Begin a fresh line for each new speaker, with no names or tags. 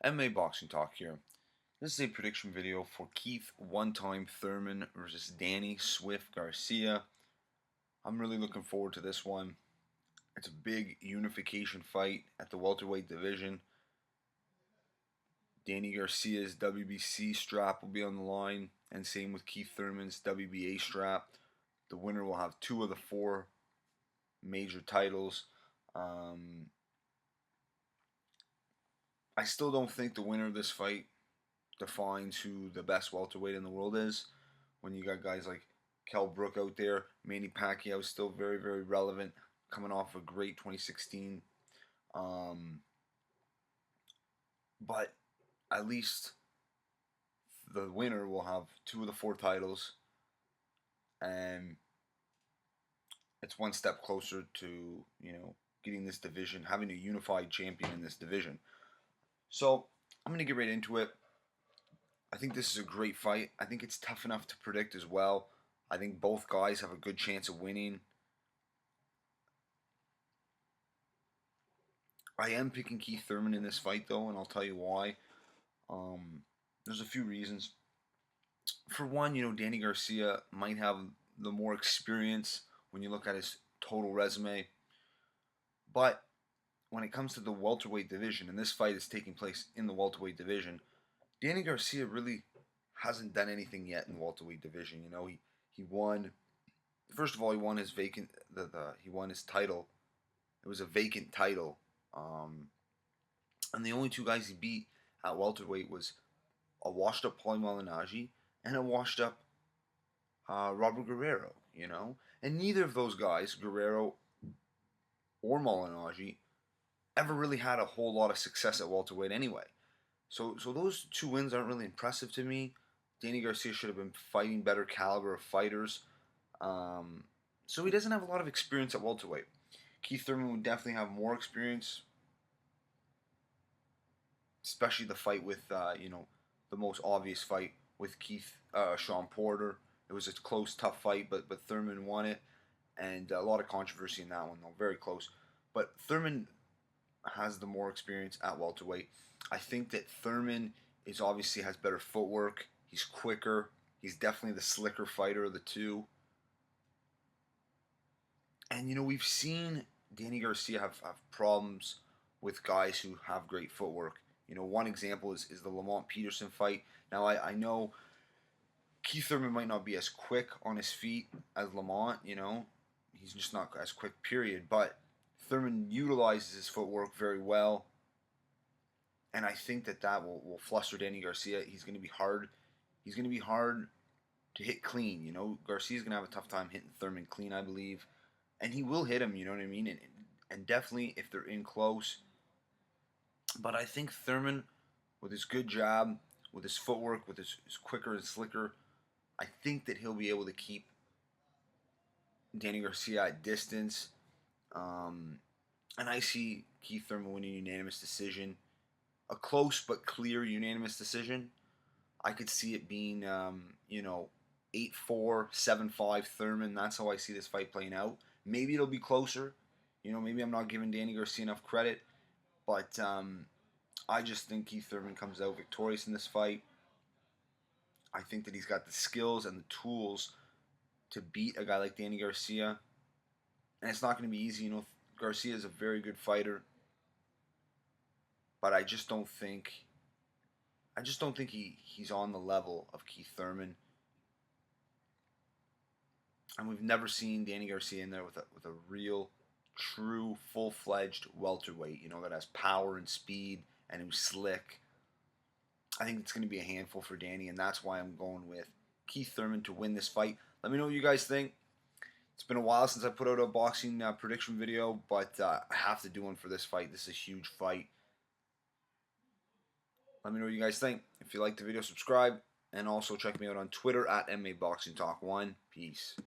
MMA Boxing Talk here. This is a prediction video for Keith one-time Thurman versus Danny Swift Garcia. I'm really looking forward to this one. It's a big unification fight at the welterweight division. Danny Garcia's WBC strap will be on the line, and same with Keith Thurman's WBA strap. The winner will have 2 of the 4 major titles. I still don't think the winner of this fight defines who the best welterweight in the world is. When you got guys like Kell Brook out there, Manny Pacquiao is still very, very relevant, coming off a great 2016. But at least the winner will have 2 of the 4 titles, and it's one step closer to, getting this division, having a unified champion in this division. So I'm going to get right into it. I think this is a great fight. I think it's tough enough to predict as well. I think both guys have a good chance of winning. I am picking Keith Thurman in this fight, though, and I'll tell you why. There's a few reasons. For one, Danny Garcia might have the more experience when you look at his total resume. But when it comes to the welterweight division, and this fight is taking place in the welterweight division, Danny Garcia really hasn't done anything yet in the welterweight division. He won. First of all, he won his he won his title. It was a vacant title, and the only 2 guys he beat at welterweight was a washed-up Paulie Malignaggi and a washed-up Robert Guerrero. And neither of those guys, Guerrero or Malignaggi, ever really had a whole lot of success at welterweight anyway. So those 2 wins aren't really impressive to me. Danny Garcia should have been fighting better caliber of fighters. So he doesn't have a lot of experience at welterweight. Keith Thurman would definitely have more experience, especially the fight with, the most obvious fight with Sean Porter. It was a close, tough fight, but Thurman won it, and a lot of controversy in that one, though, very close. But Thurman has the more experience at welterweight. I think that Thurman obviously has better footwork. He's quicker. He's definitely the slicker fighter of the 2. And we've seen Danny Garcia have problems with guys who have great footwork. One example is the Lamont Peterson fight. Now I know Keith Thurman might not be as quick on his feet as Lamont. He's just not as quick, period. But Thurman utilizes his footwork very well, and I think that will fluster Danny Garcia. He's going to be hard. He's going to be hard to hit clean. Garcia's going to have a tough time hitting Thurman clean, I believe, and he will hit him. You know what I mean? And definitely if they're in close. But I think Thurman, with his good jab, with his footwork, with his quicker and slicker, I think that he'll be able to keep Danny Garcia at distance. And I see Keith Thurman winning unanimous decision. A close but clear unanimous decision. I could see it being, 8-4, 7-5 Thurman. That's how I see this fight playing out. Maybe it'll be closer. Maybe I'm not giving Danny Garcia enough credit. But I just think Keith Thurman comes out victorious in this fight. I think that he's got the skills and the tools to beat a guy like Danny Garcia. And it's not going to be easy. Garcia is a very good fighter. But I just don't think he's on the level of Keith Thurman. And we've never seen Danny Garcia in there with a real, true, full-fledged welterweight, that has power and speed and who's slick. I think it's going to be a handful for Danny, and that's why I'm going with Keith Thurman to win this fight. Let me know what you guys think. It's been a while since I put out a boxing prediction video, but I have to do one for this fight. This is a huge fight. Let me know what you guys think. If you liked the video, subscribe, and also check me out on Twitter at MMABoxingTalk1. Peace.